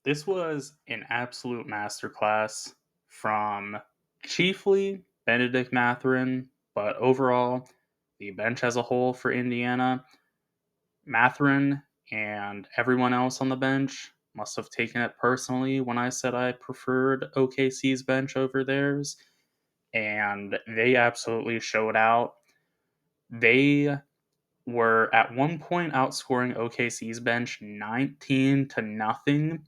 This was an absolute masterclass from chiefly Benedict Mathurin, but overall, the bench as a whole for Indiana. Mathurin and everyone else on the bench must have taken it personally when I said I preferred OKC's bench over theirs, and they absolutely showed out. They were at one point outscoring OKC's bench 19 to nothing,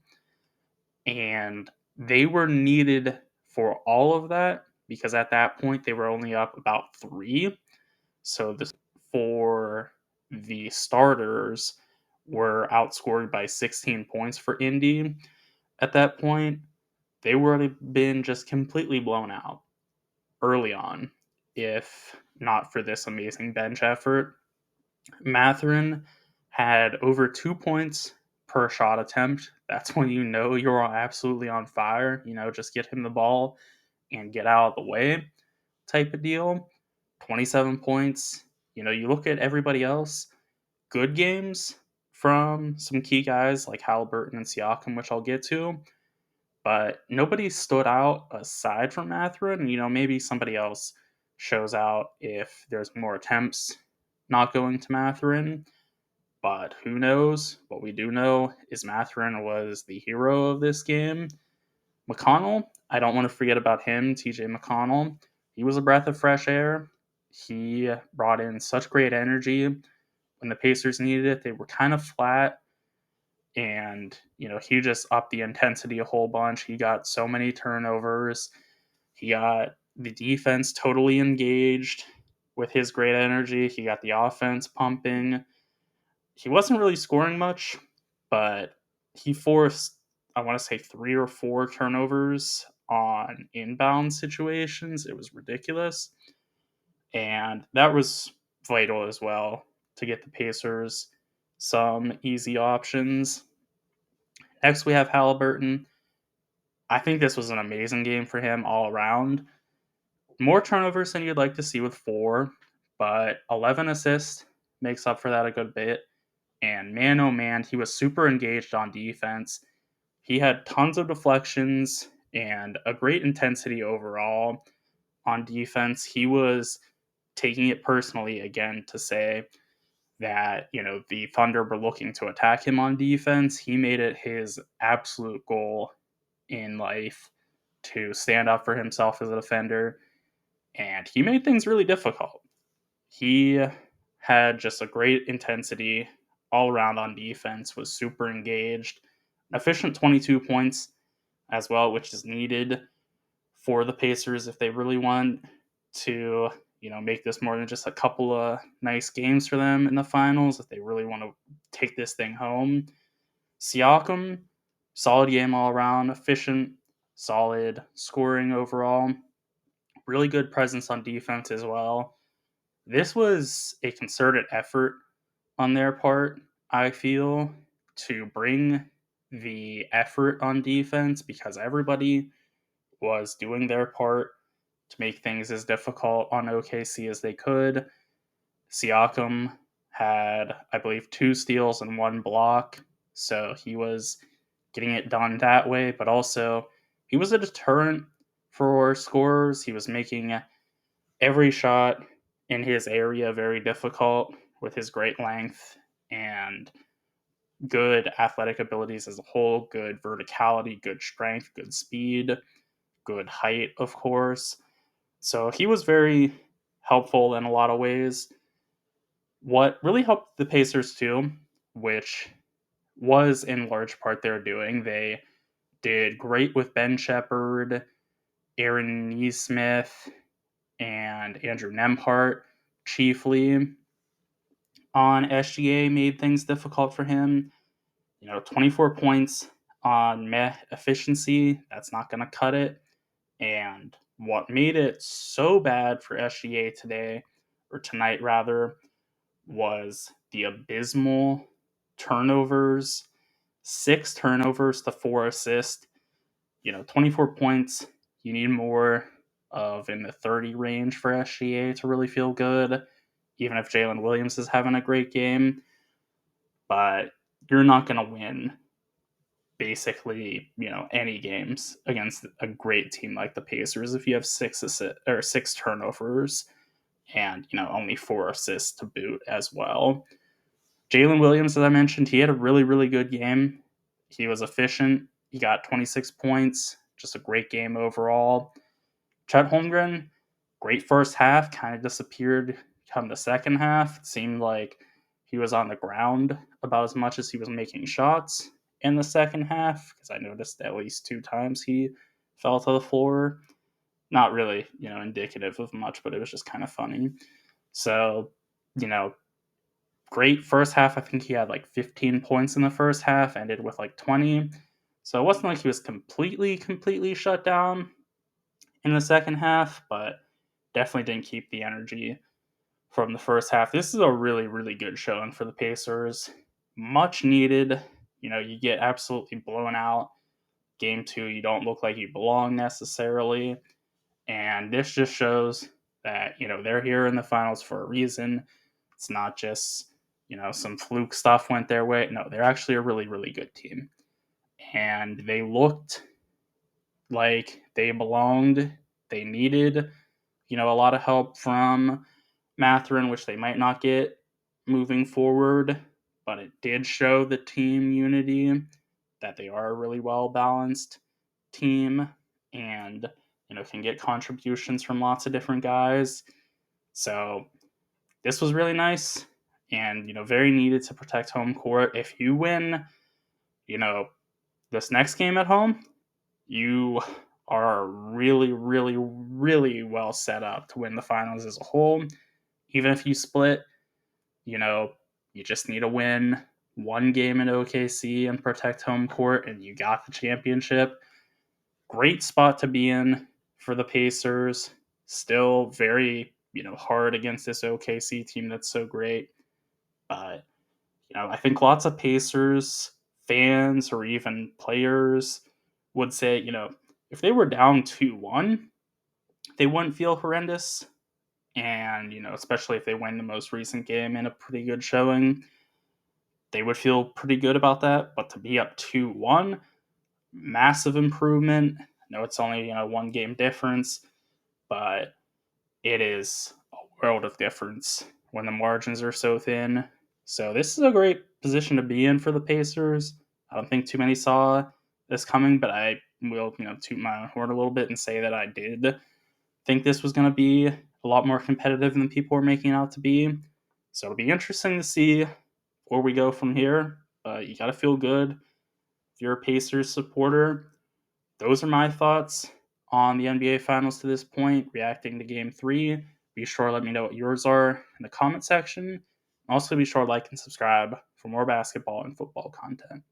and they were needed for all of that because at that point they were only up about three. So this for the starters were outscored by 16 points for Indy. At that point, they would have been just completely blown out early on if not for this amazing bench effort. Mathurin had over 2 points per shot attempt. That's when you know you're absolutely on fire. Just get him the ball and get out of the way type of deal. 27 points. You look at everybody else, good games from some key guys like Halliburton and Siakam, which I'll get to, but nobody stood out aside from Mathurin. Maybe somebody else shows out if there's more attempts not going to Mathurin, but who knows? What we do know is Mathurin was the hero of this game. McConnell, I don't want to forget about him, TJ McConnell. He was a breath of fresh air. He brought in such great energy. When the Pacers needed it, they were kind of flat. And, he just upped the intensity a whole bunch. He got so many turnovers. He got the defense totally engaged with his great energy. He got the offense pumping. He wasn't really scoring much, but he forced, I want to say, 3 or 4 turnovers on inbound situations. It was ridiculous. And that was vital as well to get the Pacers some easy options. Next, we have Halliburton. I think this was an amazing game for him all around. More turnovers than you'd like to see with 4, but 11 assists makes up for that a good bit. And man, oh man, he was super engaged on defense. He had tons of deflections and a great intensity overall on defense. He was taking it personally again to say that, the Thunder were looking to attack him on defense. He made it his absolute goal in life to stand up for himself as a defender, and he made things really difficult. He had just a great intensity all around on defense, was super engaged, an efficient 22 points as well, which is needed for the Pacers if they really want to, make this more than just a couple of nice games for them in the finals, if they really want to take this thing home. Siakam, solid game all around, efficient, solid scoring overall, really good presence on defense as well. This was a concerted effort on their part, I feel, to bring the effort on defense because everybody was doing their part to make things as difficult on OKC as they could. Siakam had, I believe, 2 steals and 1 block, so he was getting it done that way, but also he was a deterrent for scorers. He was making every shot in his area very difficult with his great length and good athletic abilities as a whole, good verticality, good strength, good speed, good height, of course. So he was very helpful in a lot of ways. What really helped the Pacers too, which was in large part their doing, they did great with Ben Shepherd, Aaron Neesmith, and Andrew Nembhard chiefly on SGA made things difficult for him. 24 points on meh efficiency, that's not going to cut it. And what made it so bad for SGA today, or tonight rather, was the abysmal turnovers. 6 turnovers to 4 assists. 24 points. You need more of in the 30 range for SGA to really feel good, even if Jalen Williams is having a great game. But you're not going to win basically, any games against a great team like the Pacers if you have six turnovers and, only 4 assists to boot as well. Jalen Williams, as I mentioned, he had a really, really good game. He was efficient. He got 26 points. Just a great game overall. Chet Holmgren, great first half, kind of disappeared come the second half. It seemed like he was on the ground about as much as he was making shots in the second half, because I noticed at least 2 times he fell to the floor. Not really, indicative of much, but it was just kind of funny. So, you know, great first half. I think he had like 15 points in the first half, ended with like 20. So it wasn't like he was completely shut down in the second half, but definitely didn't keep the energy from the first half. This is a really, really good showing for the Pacers. Much needed. You get absolutely blown out. Game 2, you don't look like you belong necessarily. And this just shows that, they're here in the finals for a reason. It's not just, some fluke stuff went their way. No, they're actually a really, really good team. And they looked like they belonged. They needed, a lot of help from Mathurin, which they might not get moving forward. But it did show the team unity, that they are a really well balanced team and, can get contributions from lots of different guys. So this was really nice and, very needed to protect home court. If you win, this next game at home, you are really, really, really well set up to win the finals as a whole. Even if you split, you just need to win one game in OKC and protect home court, and you got the championship. Great spot to be in for the Pacers. Still very, hard against this OKC team that's so great. But, I think lots of Pacers fans or even players would say, if they were down 2-1, they wouldn't feel horrendous. And, especially if they win the most recent game in a pretty good showing, they would feel pretty good about that. But to be up 2-1, massive improvement. I know it's only, 1 game difference, but it is a world of difference when the margins are so thin. So this is a great position to be in for the Pacers. I don't think too many saw this coming, but I will, toot my own horn a little bit and say that I did think this was going to be a lot more competitive than people were making it out to be. So it'll be interesting to see where we go from here. But you got to feel good if you're a Pacers supporter. Those are my thoughts on the NBA Finals to this point, reacting to Game 3. Be sure to let me know what yours are in the comment section. Also, be sure to like and subscribe for more basketball and football content.